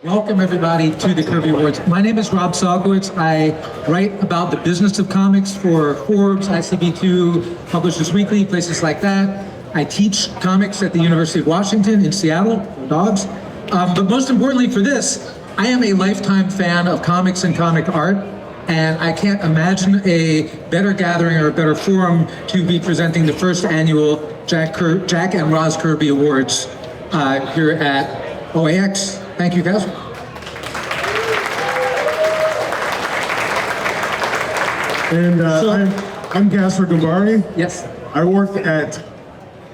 Welcome everybody to the Kirby Awards. My name is Rob Salkowitz. I write about the business of comics for Forbes, ICB2, Publishers Weekly, places like that. I teach comics at the University of Washington in Seattle, dogs. But most importantly for this, I am a lifetime fan of comics and comic art, and I can't imagine a better gathering or a better forum to be presenting the first annual Jack and Roz Kirby Awards here at OAX. Thank you, guys. And I'm Gasser Gambari. Yes. I work at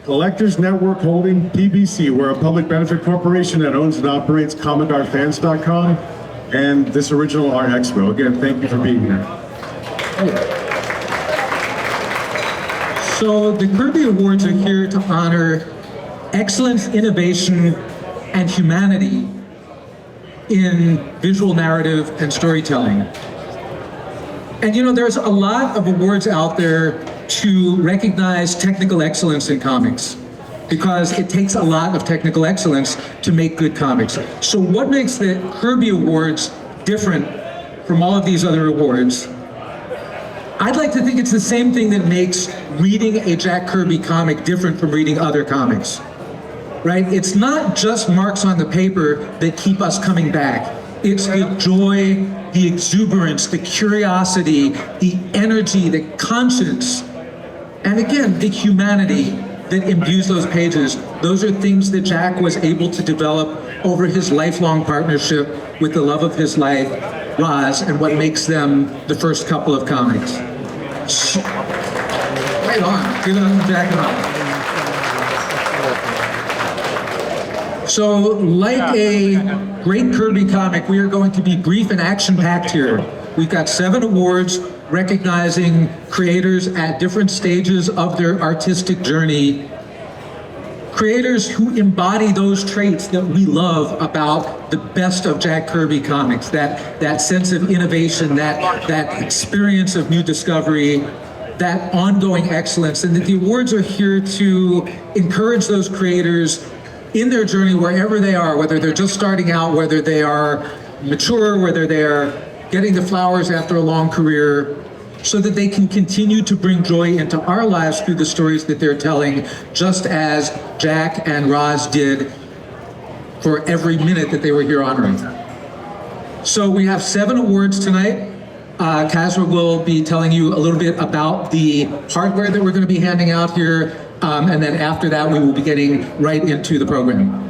Collectors Network Holding, PBC. We're a public benefit corporation that owns and operates comicartfans.com and this original Art Expo. Again, thank you for being here. So the Kirby Awards are here to honor excellence, innovation, and humanity in visual narrative and storytelling. And you know, there's a lot of awards out there to recognize technical excellence in comics, because it takes a lot of technical excellence to make good comics. So what makes the Kirby Awards different from all of these other awards? I'd like to think it's the same thing that makes reading a Jack Kirby comic different from reading other comics. Right? It's not just marks on the paper that keep us coming back. It's the joy, the exuberance, the curiosity, the energy, the conscience, and again, the humanity that imbues those pages. Those are things that Jack was able to develop over his lifelong partnership with the love of his life, Roz, and what makes them the first couple of comics. Right on, give it up to Jack and Roz. So, like a great Kirby comic, we are going to be brief and action-packed here. We've got 7 awards recognizing creators at different stages of their artistic journey. Creators who embody those traits that we love about the best of Jack Kirby comics, that sense of innovation, that experience of new discovery, that ongoing excellence, and that the awards are here to encourage those creators in their journey, wherever they are, whether they're just starting out, whether they are mature, whether they're getting the flowers after a long career, so that they can continue to bring joy into our lives through the stories that they're telling, just as Jack and Roz did for every minute that they were here on Earth. So we have 7 awards tonight. Kasra will be telling you a little bit about the hardware that we're going to be handing out here. And then after that, we will be getting right into the program.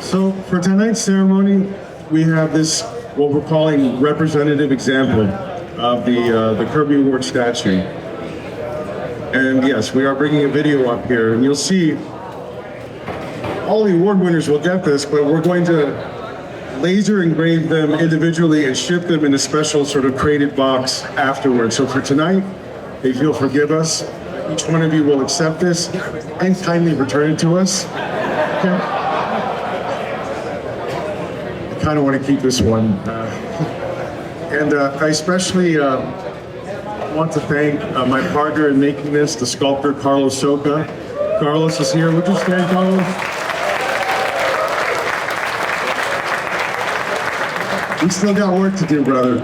So for tonight's ceremony, we have this, what we're calling representative example of the Kirby Award statue. And yes, we are bringing a video up here, and you'll see all the award winners will get this, but we're going to laser engrave them individually and ship them in a special sort of crated box afterwards. So for tonight, if you'll forgive us, each one of you will accept this and kindly return it to us. Okay. I kind of want to keep this one. And I especially want to thank my partner in making this, the sculptor Carlos Soca. Carlos is here. Would you stand, Carlos? We still got work to do, brother.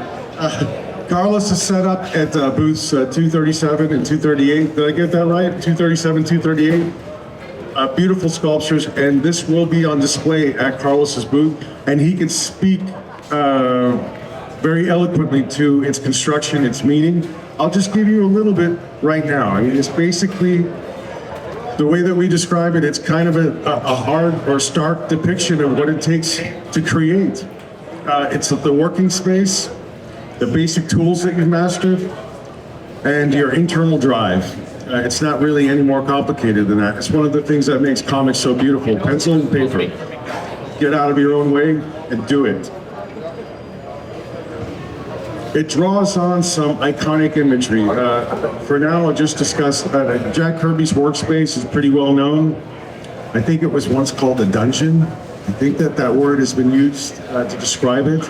Carlos is set up at booths 237 and 238. Did I get that right? 237, 238. Beautiful sculptures, and this will be on display at Carlos's booth. And he can speak very eloquently to its construction, its meaning. I'll just give you a little bit right now. I mean, it's basically the way that we describe it. It's kind of a hard or stark depiction of what it takes to create. It's the working space, the basic tools that you've mastered, and your internal drive. It's not really any more complicated than that. It's one of the things that makes comics so beautiful. Pencil and paper. Get out of your own way and do it. It draws on some iconic imagery. For now, I'll just discuss Jack Kirby's workspace is pretty well known. I think it was once called a dungeon. I think that word has been used to describe it.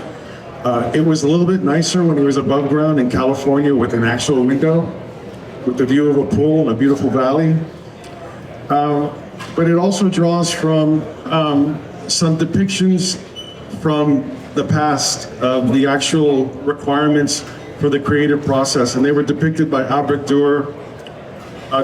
It was a little bit nicer when it was above ground in California with an actual window, with the view of a pool and a beautiful valley. But it also draws from some depictions from the past of the actual requirements for the creative process, and they were depicted by Albert Dürer,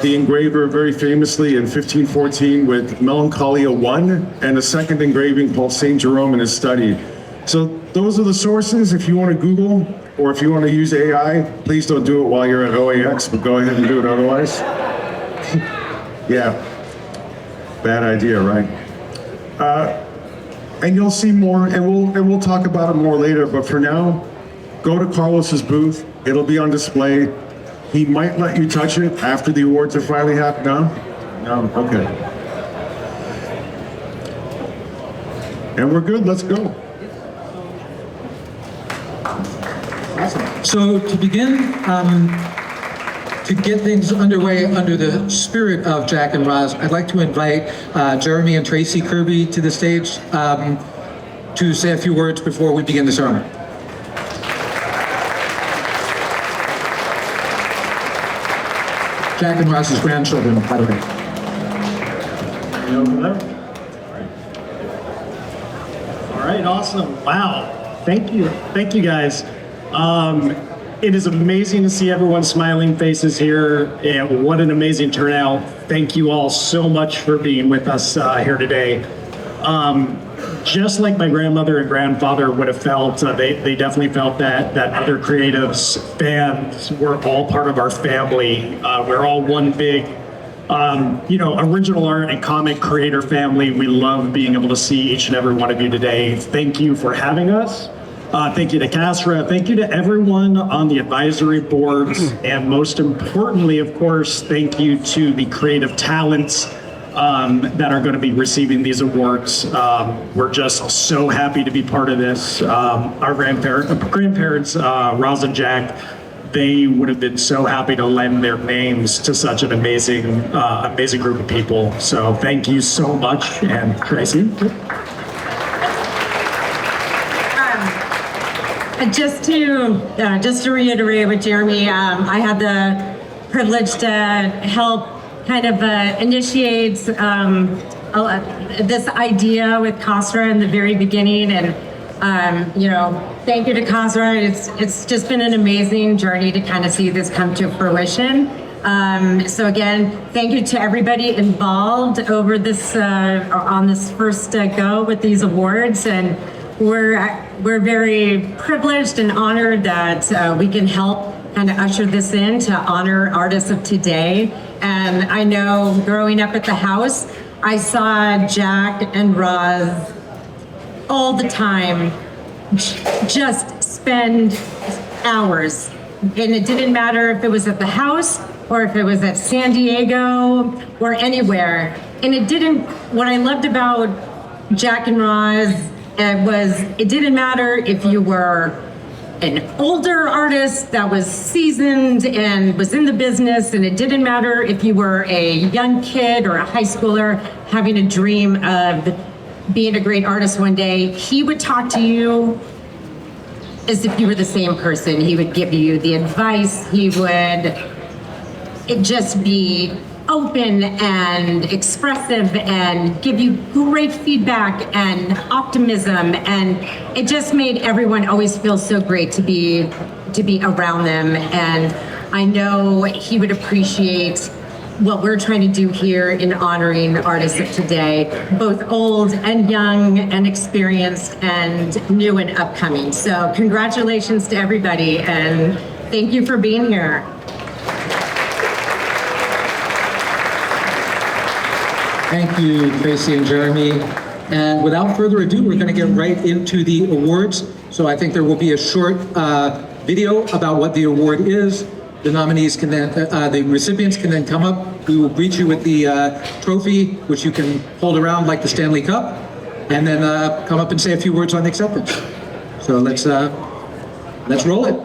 the engraver, very famously in 1514 with Melancholia 1, and a second engraving called Saint Jerome in his study. So those are the sources. If you want to Google, or if you want to use AI, please don't do it while you're at OAX, but go ahead and do it otherwise. Yeah, bad idea, right? And you'll see more, and we'll talk about it more later, but for now, go to Carlos's booth. It'll be on display. He might let you touch it after the awards are finally happened. No? Okay. And we're good, let's go. So to begin, to get things underway under the spirit of Jack and Roz, I'd like to invite Jeremy and Tracy Kirby to the stage to say a few words before we begin the ceremony. Jack and Roz's grandchildren, by the way. All right, awesome. Wow. Thank you guys. It is amazing to see everyone's smiling faces here, and what an amazing turnout. Thank you all so much for being with us here today. Just like my grandmother and grandfather would have felt, they definitely felt that other creatives, fans, were all part of our family. We're all one big, original art and comic creator family. We love being able to see each and every one of you today. Thank you for having us. Thank you to Casra. Thank you to everyone on the advisory boards. And most importantly, of course, thank you to the creative talents that are going to be receiving these awards. We're just so happy to be part of this. Our grandparents, Roz and Jack, they would have been so happy to lend their names to such an amazing group of people. So thank you so much. And Tracy? Just to reiterate with Jeremy, I had the privilege to help kind of initiate this idea with Casra in the very beginning, and thank you to Casra. It's just been an amazing journey to kind of see this come to fruition. So again, thank you to everybody involved over this on this first go with these awards, and we're very privileged and honored that we can help kind of usher this in to honor artists of today. And I know growing up at the house, I saw Jack and Roz all the time just spend hours. And it didn't matter if it was at the house or if it was at San Diego or anywhere. And what I loved about Jack and Roz it didn't matter if you were an older artist that was seasoned and was in the business, and it didn't matter if you were a young kid or a high schooler having a dream of being a great artist one day. He would talk to you as if you were the same person. He would give you the advice. He would just be open and expressive and give you great feedback and optimism, and it just made everyone always feel so great to be around them. And I know he would appreciate what we're trying to do here in honoring artists of today, both old and young and experienced and new and upcoming. So congratulations to everybody, and thank you for being here. Thank you, Tracy and Jeremy. And without further ado, we're going to get right into the awards. So I think there will be a short video about what the award is. The nominees can then, the recipients can then come up. We will greet you with the trophy, which you can hold around like the Stanley Cup, and then come up and say a few words on the acceptance. So let's roll it.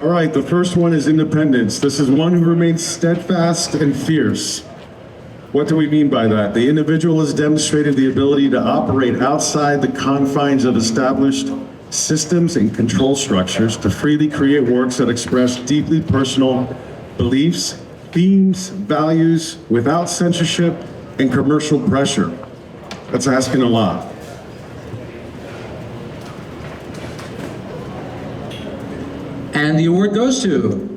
All right, the first one is independence. This is one who remains steadfast and fierce. What do we mean by that? The individual has demonstrated the ability to operate outside the confines of established systems and control structures to freely create works that express deeply personal beliefs, themes, values, without censorship and commercial pressure. That's asking a lot. And the award goes to...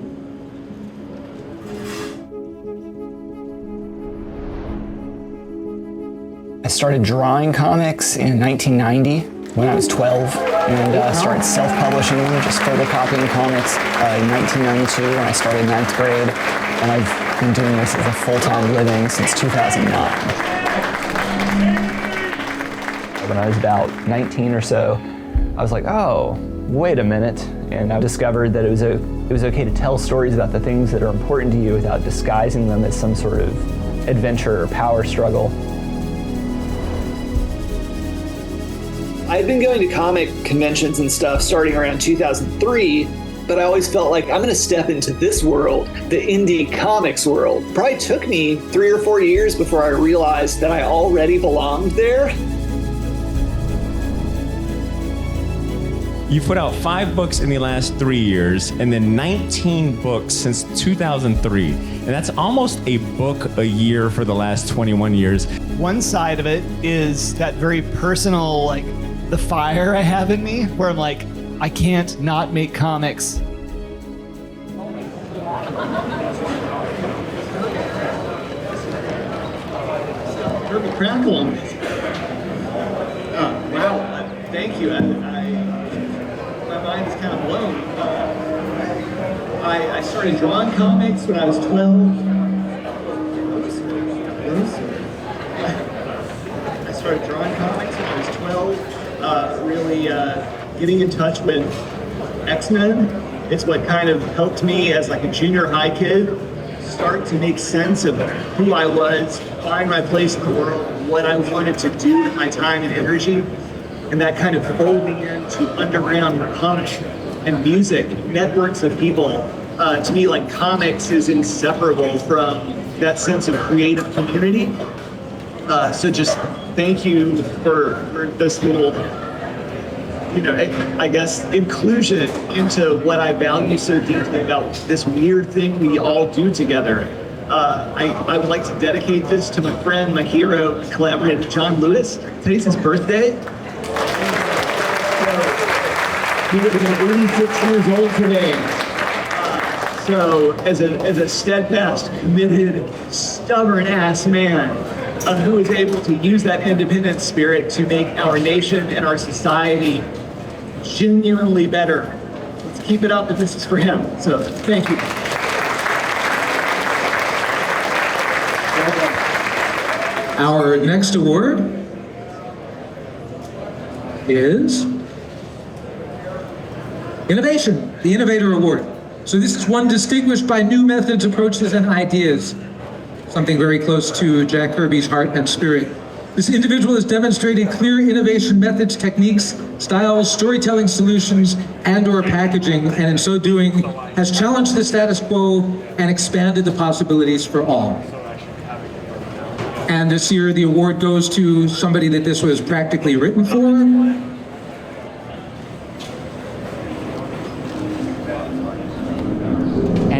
I started drawing comics in 1990 when I was 12 and started self-publishing them, just photocopying comics in 1992 when I started 9th grade. And I've been doing this as a full-time living since 2009. When I was about 19 or so, I was like, oh, wait a minute. And I discovered that it was okay to tell stories about the things that are important to you without disguising them as some sort of adventure or power struggle. I'd been going to comic conventions and stuff starting around 2003, but I always felt like I'm gonna step into this world, the indie comics world. Probably took me 3 or 4 years before I realized that I already belonged there. You put out 5 books in the last 3 years, and then 19 books since 2003. And that's almost a book a year for the last 21 years. One side of it is that very personal, like, the fire I have in me, where I'm like, I can't not make comics. Kirby Crackle. Wow, thank you. My mind is kind of blown. I started drawing comics when I was 12. I started drawing comics when I was 12. Really getting in touch with X-Men. It's what kind of helped me as like a junior high kid start to make sense of who I was, find my place in the world, what I wanted to do with my time and energy. And that kind of pulled me into underground punk and music, networks of people. To me, like, comics is inseparable from that sense of creative community. So just thank you for this little, I guess, inclusion into what I value so deeply about this weird thing we all do together. I would like to dedicate this to my friend, my hero, my collaborator, John Lewis. Today's his birthday. He would have been 86 years old today. So as a steadfast, committed, stubborn-ass man who is able to use that independent spirit to make our nation and our society genuinely better. Let's keep it up, and this is for him. So thank you. Our next award is Innovation, the Innovator Award. So this is one distinguished by new methods, approaches, and ideas. Something very close to Jack Kirby's heart and spirit. This individual has demonstrated clear innovation methods, techniques, styles, storytelling solutions, and/or packaging, and in so doing has challenged the status quo and expanded the possibilities for all. And this year, the award goes to somebody that this was practically written for.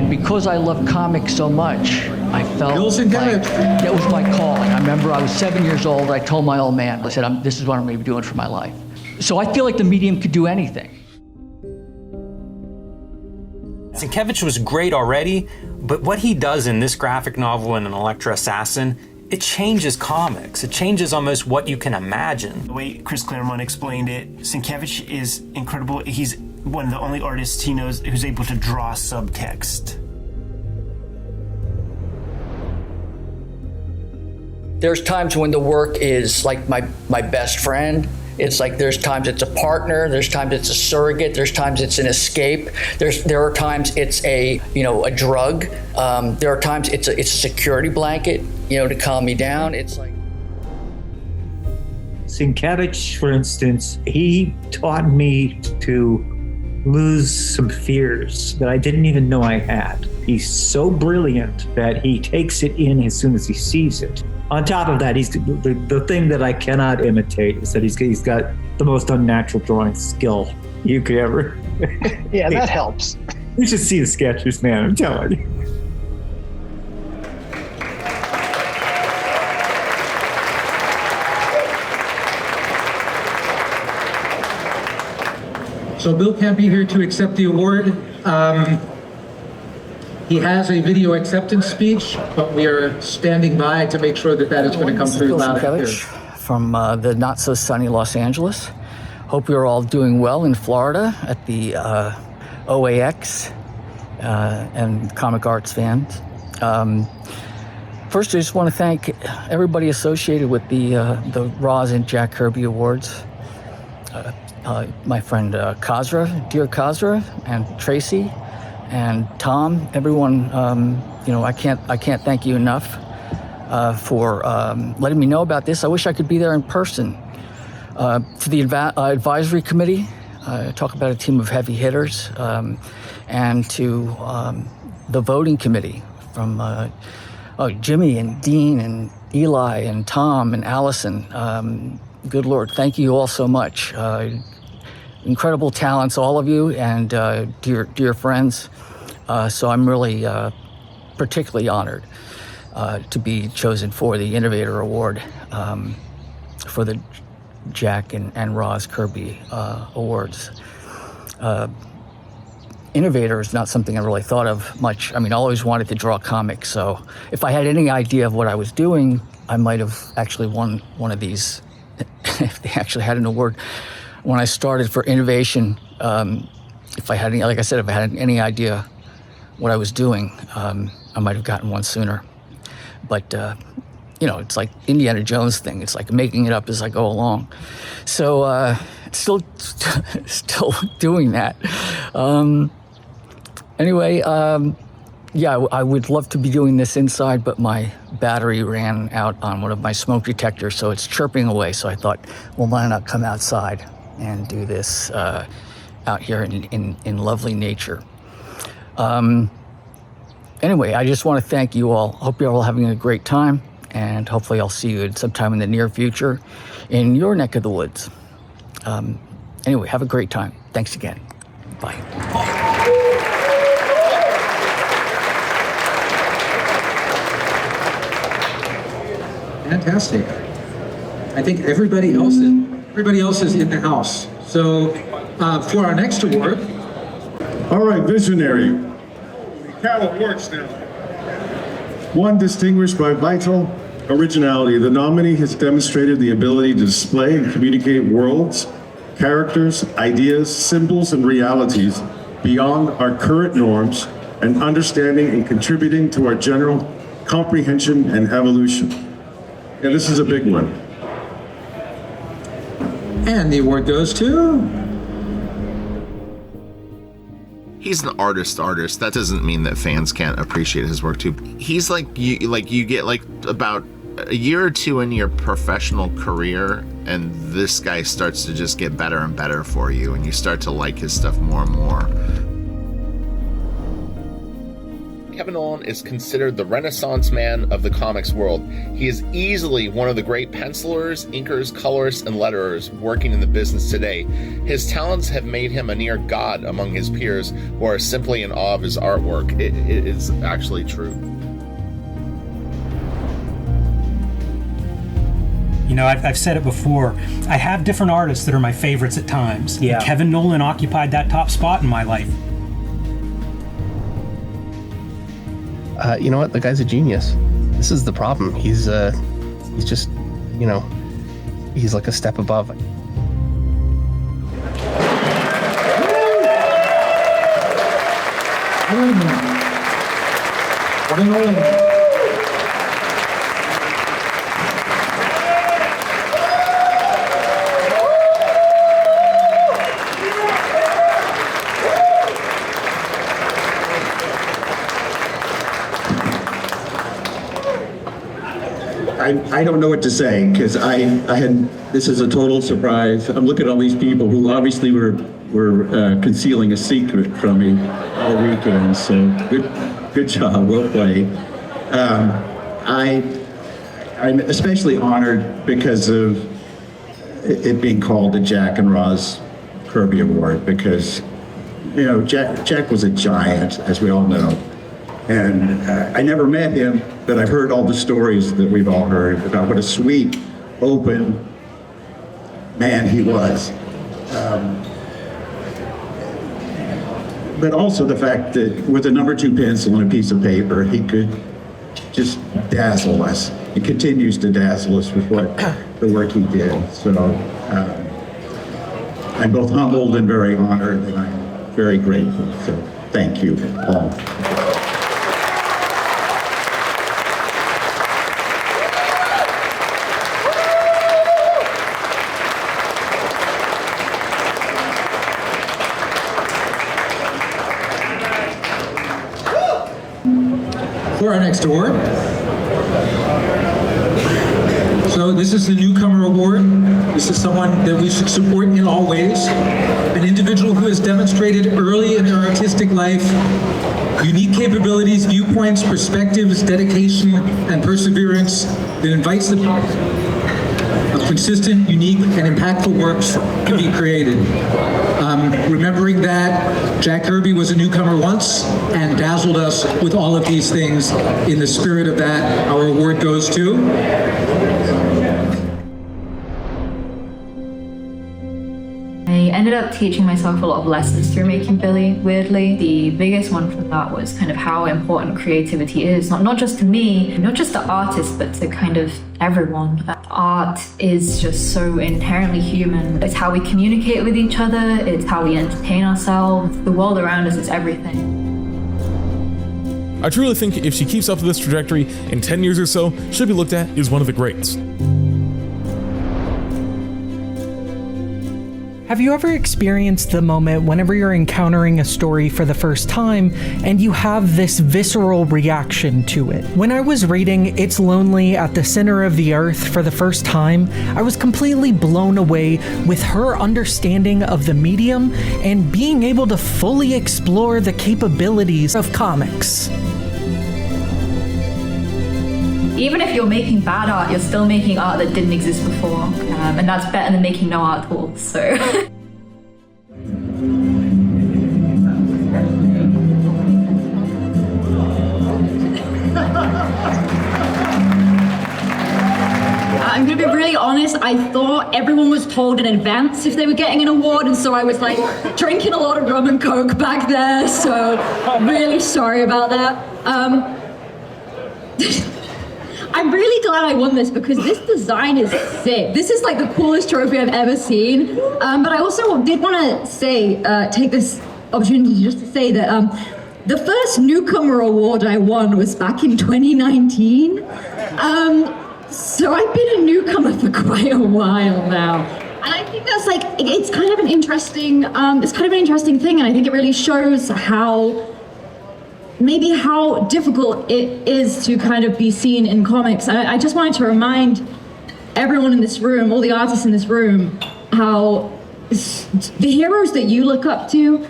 Because I love comics so much, I felt like that was my calling. I remember I was 7 years old. I told my old man, I said, this is what I'm going to be doing for my life. So I feel like the medium could do anything. Sienkiewicz was great already, but what he does in this graphic novel and in Electra Assassin, it changes comics. It changes almost what you can imagine. The way Chris Claremont explained it, Sienkiewicz is incredible. He's one of the only artists he knows who's able to draw subtext. There's times when the work is like my best friend. It's like there's times it's a partner, there's times it's a surrogate, there's times it's an escape. There are times it's a drug. There are times it's a security blanket, to calm me down. It's like Sienkiewicz, for instance, he taught me to lose some fears that I didn't even know I had. He's so brilliant that he takes it in as soon as he sees it. On top of that, he's the thing that I cannot imitate is that he's got the most unnatural drawing skill you could ever. Yeah, that helps. You should see the sketches, man. I'm telling you. So Bill can't be here to accept the award. He has a video acceptance speech, but we are standing by to make sure that that is going to come through loud and clear. From the not so sunny Los Angeles. Hope you're all doing well in Florida at the OAX and comic arts fans. First, I just want to thank everybody associated with the Roz and Jack Kirby Awards. My friend Kazra, dear Kazra, and Tracy, and Tom. Everyone, I can't thank you enough for letting me know about this. I wish I could be there in person. To the advisory committee, talk about a team of heavy hitters, and to the voting committee from Jimmy and Dean and Eli and Tom and Allison. Good Lord, thank you all so much. Incredible talents, all of you, and dear friends. So I'm really particularly honored to be chosen for the Innovator Award for the Jack and Roz Kirby Awards. Innovator is not something I really thought of much. I mean, I always wanted to draw comics, so if I had any idea of what I was doing, I might have actually won one of these if they actually had an award. When I started for innovation, if I had any, like I said, if I had any idea what I was doing, I might have gotten one sooner. But it's like Indiana Jones thing. It's like making it up as I go along. So still doing that. Anyway, I would love to be doing this inside, but my battery ran out on one of my smoke detectors, so it's chirping away. So I thought, well, why not come outside and do this out here in lovely nature. Anyway, I just want to thank you all. Hope you're all having a great time, and hopefully I'll see you sometime in the near future in your neck of the woods. Anyway, have a great time. Thanks again. Bye. Fantastic. I think everybody else is in the house. So for our next award. All right, visionary. CAF Awards now. One distinguished by vital originality, the nominee has demonstrated the ability to display and communicate worlds, characters, ideas, symbols, and realities beyond our current norms, and understanding and contributing to our general comprehension and evolution. Yeah, this is a big one. And the award goes to... He's an artist. That doesn't mean that fans can't appreciate his work too. He's you get about a year or two in your professional career, and this guy starts to just get better and better for you, and you start to like his stuff more and more. Kevin Nolan is considered the Renaissance man of the comics world. He is easily one of the great pencilers, inkers, colorists, and letterers working in the business today. His talents have made him a near god among his peers who are simply in awe of his artwork. It is actually true. I've said it before. I have different artists that are my favorites at times. Yeah. Kevin Nolan occupied that top spot in my life. You know what? The guy's a genius. This is the problem. He's just, he's like a step above. I don't know what to say, because this is a total surprise. I'm looking at all these people who obviously were concealing a secret from me all weekend, so good job, well played. I'm especially honored because of it being called the Jack and Roz Kirby Award, because Jack was a giant, as we all know. And I never met him, but I've heard all the stories that we've all heard about what a sweet, open man he was. but also the fact that with a number 2 pencil and a piece of paper, he could just dazzle us. He continues to dazzle us with what the work he did. So I'm both humbled and very honored, and I'm very grateful. So thank you all. For our next award. So this is the Newcomer Award. This is someone that we should support in all ways. An individual who has demonstrated early in their artistic life unique capabilities, viewpoints, perspectives, dedication, and perseverance that invites the of consistent, unique, and impactful works to be created. Remembering that Jack Kirby was a newcomer once and dazzled us with all of these things. In the spirit of that, our award goes to I ended up teaching myself a lot of lessons through making Billy, weirdly. The biggest one from that was kind of how important creativity is, not just to me, not just to artists, but to kind of everyone. Art is just so inherently human. It's how we communicate with each other, it's how we entertain ourselves. The world around us is everything. I truly think if she keeps up this trajectory, in 10 years or so, she'll be looked at as one of the greats. Have you ever experienced the moment whenever you're encountering a story for the first time and you have this visceral reaction to it? When I was reading It's Lonely at the Center of the Earth for the first time, I was completely blown away with her understanding of the medium and being able to fully explore the capabilities of comics. Even if you're making bad art, you're still making art that didn't exist before. And that's better than making no art at all, so. I'm gonna be really honest, I thought everyone was told in advance if they were getting an award, and so I was like drinking a lot of rum and coke back there, so I'm really sorry about that. I'm really glad I won this because this design is sick. This is like the coolest trophy I've ever seen. But I also did want to say, take this opportunity just to say that the first Newcomer Award I won was back in 2019. So I've been a newcomer for quite a while now. And I think that's like, it's kind of an interesting, thing. And I think it really shows maybe how difficult it is to kind of be seen in comics. And I just wanted to remind everyone in this room, all the artists in this room, how the heroes that you look up to,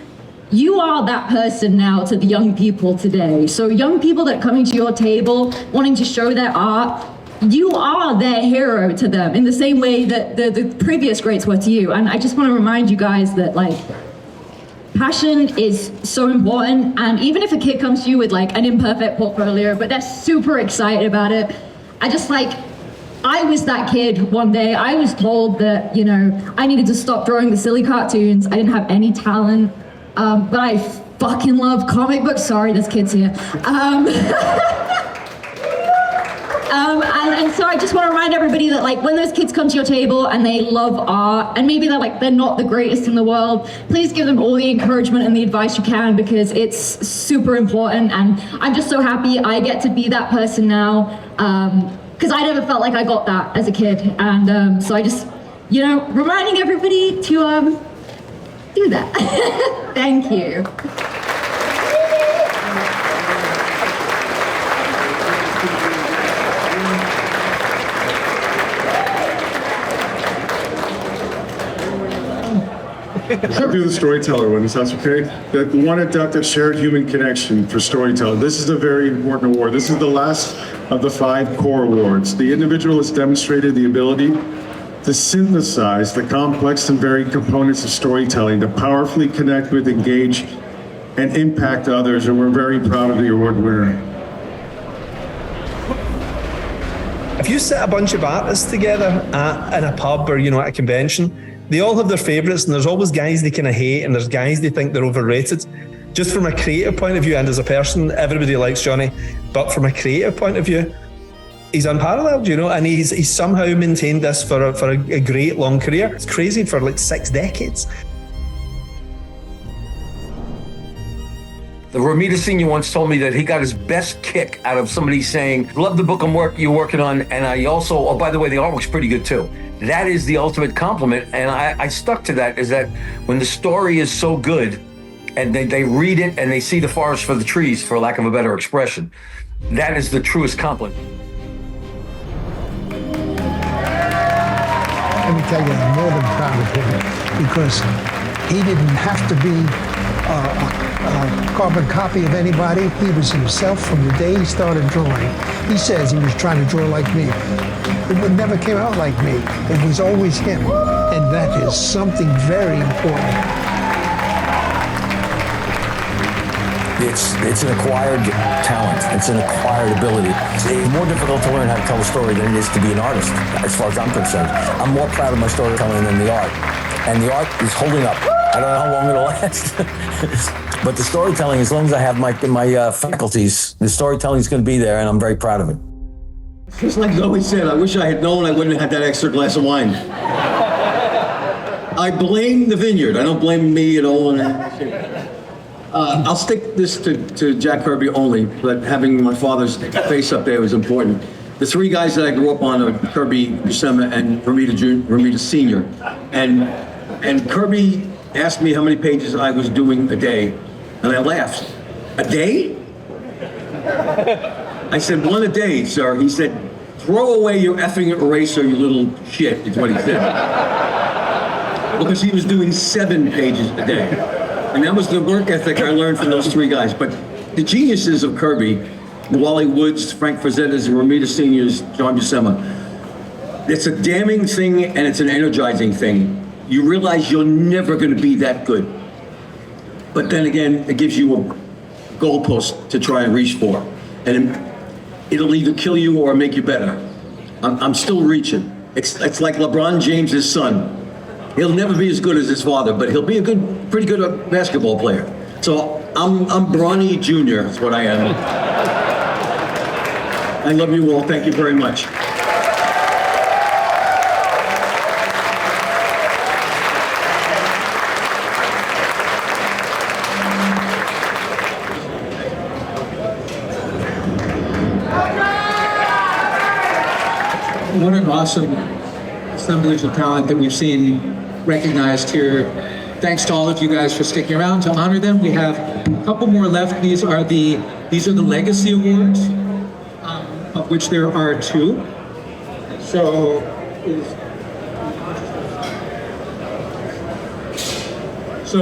you are that person now to the young people today. So young people that are coming to your table, wanting to show their art, you are their hero to them in the same way that the previous greats were to you. And I just want to remind you guys that like, passion is so important, and even if a kid comes to you with like an imperfect portfolio, but they're super excited about it, I was that kid one day. I was told that, I needed to stop drawing the silly cartoons. I didn't have any talent, but I fucking love comic books. Sorry, there's kids here. And so I just want to remind everybody that like when those kids come to your table and they love art and maybe they're not the greatest in the world, please give them all the encouragement and the advice you can because it's super important. And I'm just so happy I get to be that person now because I never felt like I got that as a kid. And so I just, reminding everybody to do that. Thank you. I'll do the Storyteller one, if that's okay. The one at Shared Human Connection for Storyteller. This is a very important award. This is the last of the 5 core awards. The individual has demonstrated the ability to synthesize the complex and varied components of storytelling to powerfully connect with, engage, and impact others, and we're very proud of the award winner. If you set a bunch of artists together in a pub or, at a convention, they all have their favourites, and there's always guys they kind of hate, and there's guys they think they're overrated. just from a creative point of view and as a person, everybody likes Johnny. But from a creative point of view, he's unparalleled, you know, and he's somehow maintained this for a great long career. It's crazy, for like 6 decades. The Romita Sr. once told me that he got his best kick out of somebody saying, love the book you're working on, and I also, oh, by the way, the artwork's pretty good too. That is the ultimate compliment, and I stuck to that, is that when the story is so good, and they read it and they see the forest for the trees, for lack of a better expression, that is the truest compliment. Let me tell you, I'm more than proud of him, because he didn't have to be a carbon copy of anybody. He was himself from the day he started drawing. He says he was trying to draw like me. It never came out like me. It was always him. And that is something very important. It's an acquired talent. It's an acquired ability. It's more difficult to learn how to tell a story than it is to be an artist, as far as I'm concerned. I'm more proud of my storytelling than the art. And the art is holding up. I don't know how long it'll last. But the storytelling, as long as I have my faculties, the storytelling is going to be there, and I'm very proud of it. Just like Zoe said, I wish I had known I wouldn't have had that extra glass of wine. I blame the vineyard. I don't blame me at all. I'll stick this to Jack Kirby only, but having my father's face up there was important. The 3 guys that I grew up on are Kirby, Buscema, and Romita Sr. And Kirby asked me how many pages I was doing a day, and I laughed. A day? I said, 1 a day, sir. He said, throw away your effing eraser, you little shit, is what he said. Because he was doing 7 pages a day. And that was the work ethic I learned from those 3 guys. But the geniuses of Kirby, the Wally Woods, Frank Frazettas, Romita Sr.'s, John Buscema, it's a damning thing and it's an energizing thing. You realize you're never going to be that good. But then again, it gives you a goalpost to try and reach for. And it'll either kill you or make you better. I'm still reaching. It's like LeBron James's son. He'll never be as good as his father, but he'll be pretty good basketball player. So I'm Bronny Jr. is what I am. I love you all. Thank you very much. What an awesome assemblage of talent that we've seen recognized here. Thanks to all of you guys for sticking around to honor them. We have a couple more left. These are the Legacy Awards, of which there are 2. So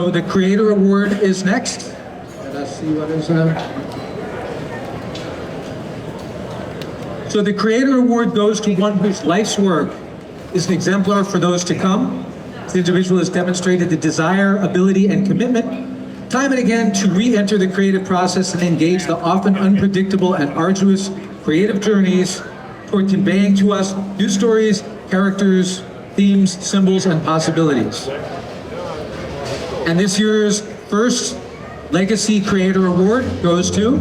the Creator Award is next. Let us see what is So the Creator Award goes to one whose life's work is an exemplar for those to come. This individual has demonstrated the desire, ability, and commitment, time and again, to re-enter the creative process and engage the often unpredictable and arduous creative journeys toward conveying to us new stories, characters, themes, symbols, and possibilities. And this year's first Legacy Creator Award goes to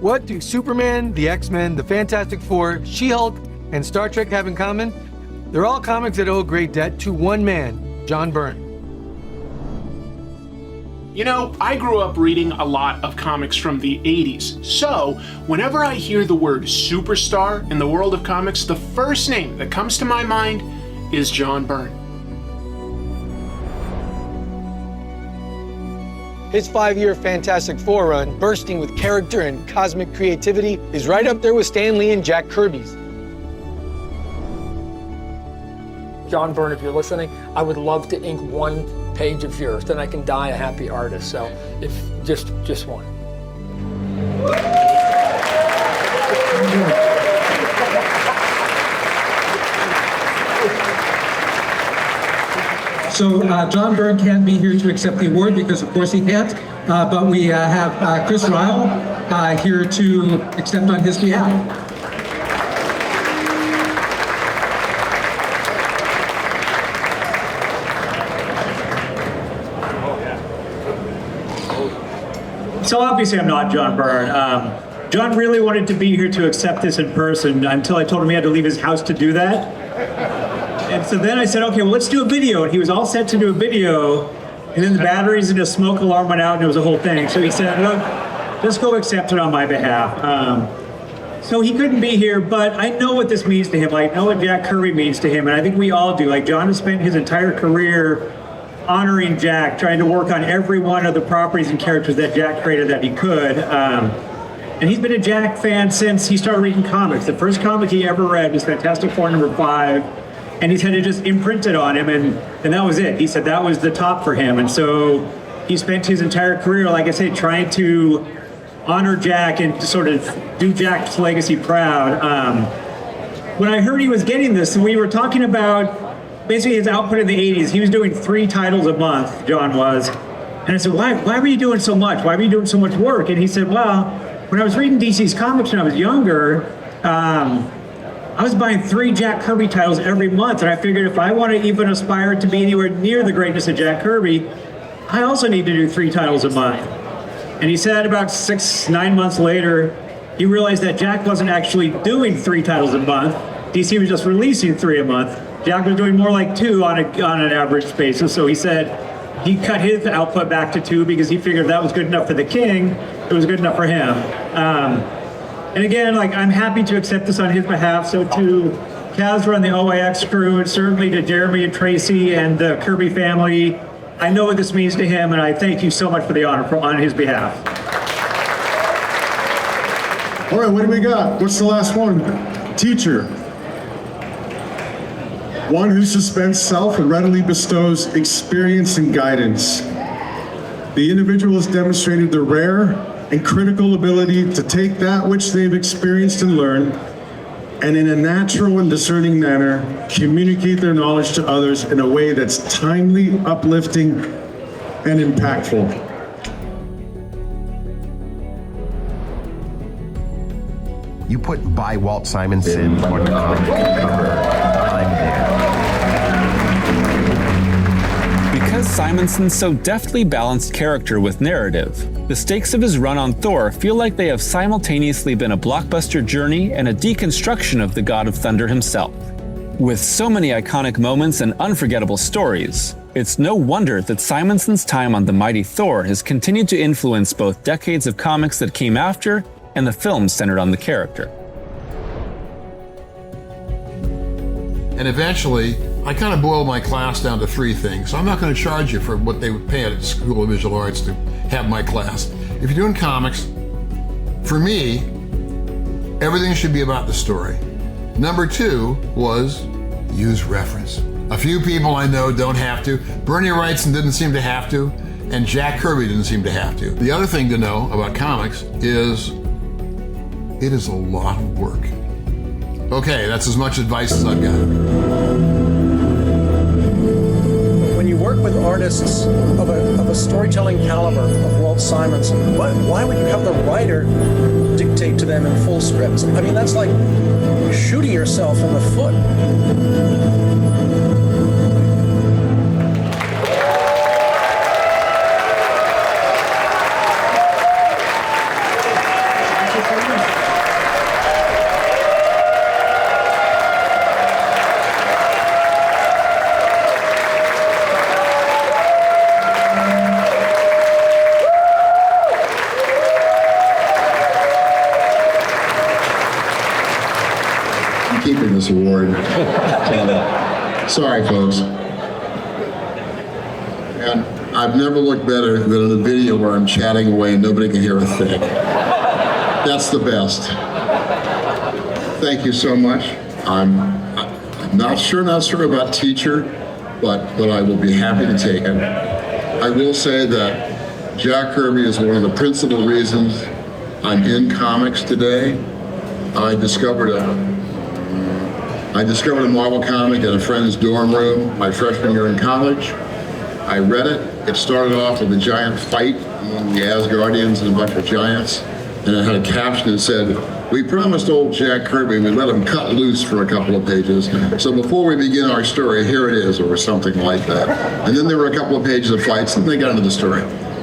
What do Superman, the X-Men, the Fantastic Four, She-Hulk, and Star Trek have in common? They're all comics that owe a great debt to one man, John Byrne. You know, I grew up reading a lot of comics from the 80s, so whenever I hear the word superstar in the world of comics, the first name that comes to my mind is John Byrne. His 5-year Fantastic Four run, bursting with character and cosmic creativity, is right up there with Stan Lee and Jack Kirby's. John Byrne, if you're listening, I would love to ink 1 page of yours, then I can die a happy artist. So if just one. So John Byrne can't be here to accept the award because of course he can't, but we have Chris Ryle here to accept on his behalf. So obviously I'm not John Byrne. John really wanted to be here to accept this in person until I told him he had to leave his house to do that. And so then I said, okay, well, let's do a video. And he was all set to do a video. And then the batteries and the smoke alarm went out and it was a whole thing. So he said, look, just go accept it on my behalf. So he couldn't be here, but I know what this means to him. I know what Jack Kirby means to him. And I think we all do. Like, John has spent his entire career honoring Jack, trying to work on every one of the properties and characters that Jack created that he could. And he's been a Jack fan since he started reading comics. The first comic he ever read was Fantastic Four #5, and he's had it just imprinted on him, and that was it. He said that was the top for him, and so he spent his entire career, like I said, trying to honor Jack and to sort of do Jack's legacy proud. When I heard he was getting this, and we were talking about basically his output in the 80s, he was doing 3 titles a month, John was. And I said, why were you doing so much? Why were you doing so much work? And he said, well, when I was reading DC's comics when I was younger, I was buying 3 Jack Kirby titles every month, and I figured if I want to even aspire to be anywhere near the greatness of Jack Kirby, I also need to do 3 titles a month. And he said about 6-9 months later, he realized that Jack wasn't actually doing 3 titles a month. DC was just releasing 3 a month. Jack was doing more like 2 on an average basis, so he said he cut his output back to 2 because he figured if that was good enough for the king, it was good enough for him. And again, like, I'm happy to accept this on his behalf. So to Kazra and the OAX crew, and certainly to Jeremy and Tracy and the Kirby family, I know what this means to him, and I thank you so much for the honor on his behalf. All right, what do we got? What's the last one? Teacher. One who suspends self and readily bestows experience and guidance. The individual has demonstrated the rare and critical ability to take that which they've experienced and learned, and in a natural and discerning manner, communicate their knowledge to others in a way that's timely, uplifting, and impactful. You put by Walt Simonson on the comic cover, I'm there. Because Simonson's so deftly balanced character with narrative, the stakes of his run on Thor feel like they have simultaneously been a blockbuster journey and a deconstruction of the God of Thunder himself. With so many iconic moments and unforgettable stories, it's no wonder that Simonson's time on the mighty Thor has continued to influence both decades of comics that came after and the films centered on the character. And eventually, I kind of boiled my class down to 3 things. So I'm not going to charge you for what they would pay at the School of Visual Arts to have my class. If you're doing comics, for me, everything should be about the story. Number 2 was use reference. A few people I know don't have to. Bernie Wrightson didn't seem to have to, and Jack Kirby didn't seem to have to. The other thing to know about comics is it is a lot of work. Okay, that's as much advice as I've got. When you work with artists of a storytelling caliber of Walt Simonson, why would you have the writer dictate to them in full scripts? I mean, that's like shooting yourself in the foot. Keeping this award. Sorry, folks. And I've never looked better than in a video where I'm chatting away and nobody can hear a thing. That's the best. Thank you so much. I'm not sure about teacher, but I will be happy to take it. I will say that Jack Kirby is one of the principal reasons I'm in comics today. I discovered a Marvel comic in a friend's dorm room my freshman year in college. I read it. It started off with a giant fight among the Asgardians and a bunch of giants, and it had a caption that said, "We promised old Jack Kirby we'd let him cut loose for a couple of pages, so before we begin our story, here it is," or something like that. And then there were a couple of pages of fights, and they got into the story.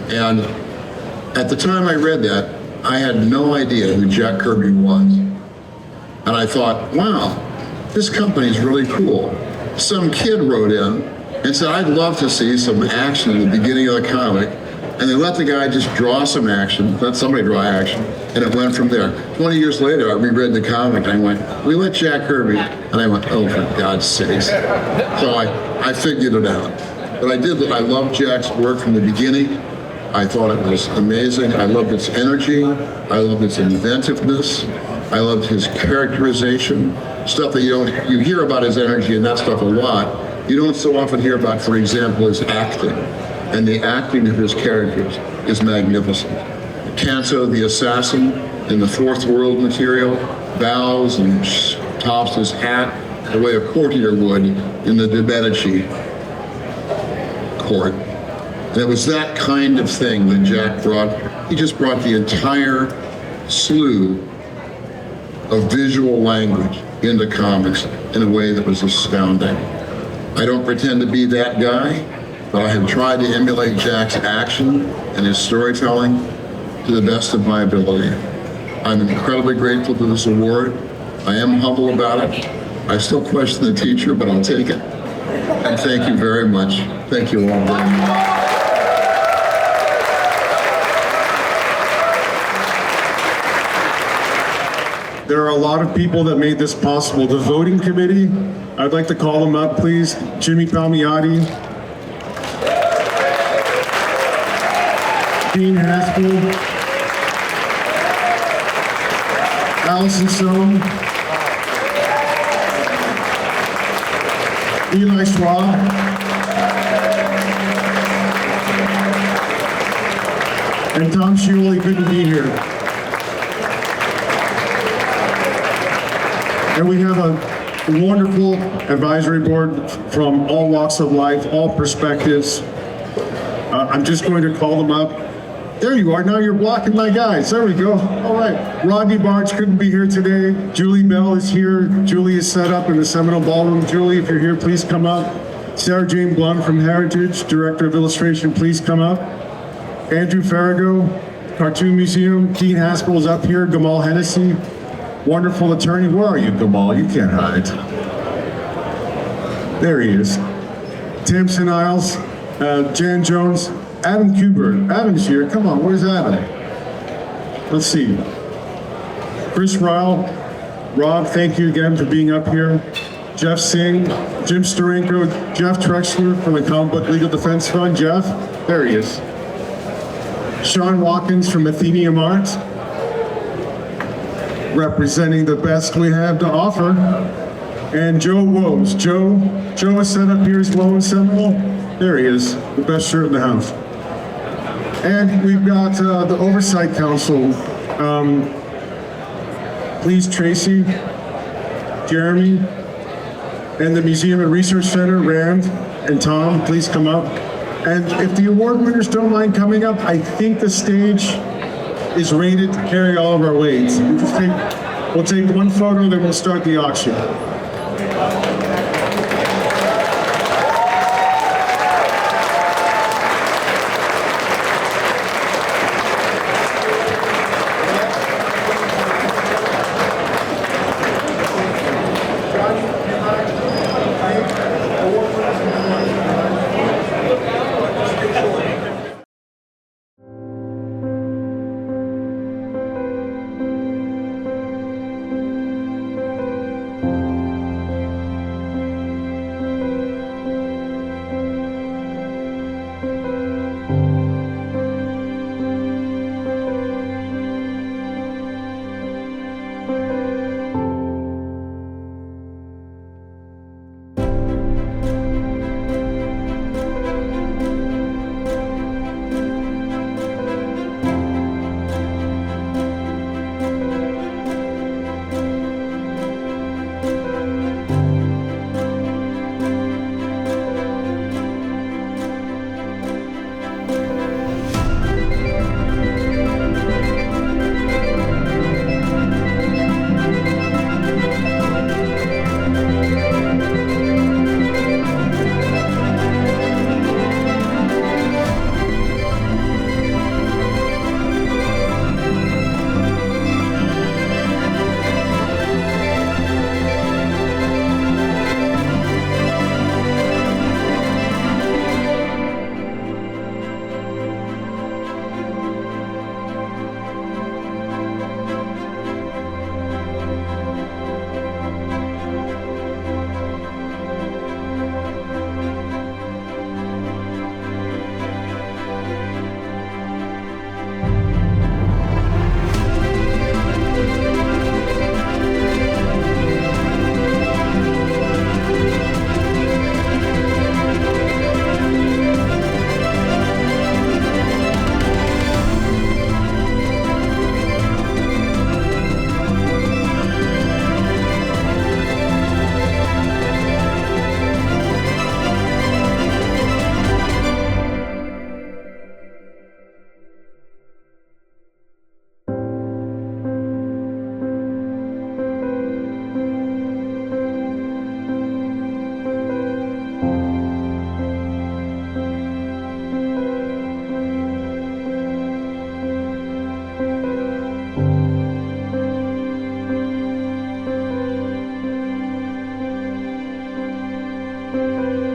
And At the time I read that, I had no idea who Jack Kirby was. And I thought, wow, this company is really cool. Some kid wrote in and said, I'd love to see some action at the beginning of the comic. And they let the guy just draw some action, let somebody draw action, and it went from there. 20 years later, I reread the comic and I went, we let Jack Kirby, and I went, oh, for God's sakes. So I figured it out. But I loved Jack's work from the beginning. I thought it was amazing. I loved its energy. I loved its inventiveness. I loved his characterization, stuff that you hear about his energy and that stuff a lot. You don't so often hear about, for example, his acting. And the acting of his characters is magnificent. Canto, the assassin, in the Fourth World material, bows and tops his hat the way a courtier would in the De Medici court. And it was that kind of thing that Jack brought. He just brought the entire slew of visual language into comics in a way that was astounding. I don't pretend to be that guy, but I have tried to emulate Jack's action and his storytelling to the best of my ability. I'm incredibly grateful for this award. I am humble about it. I still question the teacher, but I'll take it. And thank you very much. Thank you all very much. There are a lot of people that made this possible. The voting committee, I'd like to call them up, please. Jimmy Palmiotti, Dean Haskell, Allison Sohn, Eli Schwab, and Tom Shuley couldn't be here. And we have a wonderful advisory board from all walks of life, all perspectives. I'm just going to call them up. There you are, now you're blocking my guys. There we go. All right, Rodney Barnes couldn't be here today. Julie Bell is here. Julie is set up in the Seminole Ballroom. Julie, if you're here, please come up. Sarah Jane Blum from Heritage, Director of Illustration, please come up. Andrew Farrago, Cartoon Museum. Dean Haskell is up here. Gamal Hennessy, wonderful attorney. Where are you, Gamal? You can't hide. There he is. Tamsin Isles, Jan Jones, Adam Kubert. Adam's here. Come on, where's Adam? Let's see. Chris Ryle, Rob, thank you again for being up here. Jeff Singh, Jim Steranko, Jeff Trexler from the Comic Book Legal Defense Fund. Jeff, there he is. Sean Watkins from Athenium Art, representing the best we have to offer. And Joe Woes. Joe is set up here as well in Seminole. There he is, the best shirt in the house. And we've got the Oversight Council. Please, Tracy, Jeremy, and the Museum and Research Center, Rand and Tom, please come up. And if the award winners don't mind coming up, I think the stage is rated to carry all of our weights. We'll take one photo, then we'll start the auction. you.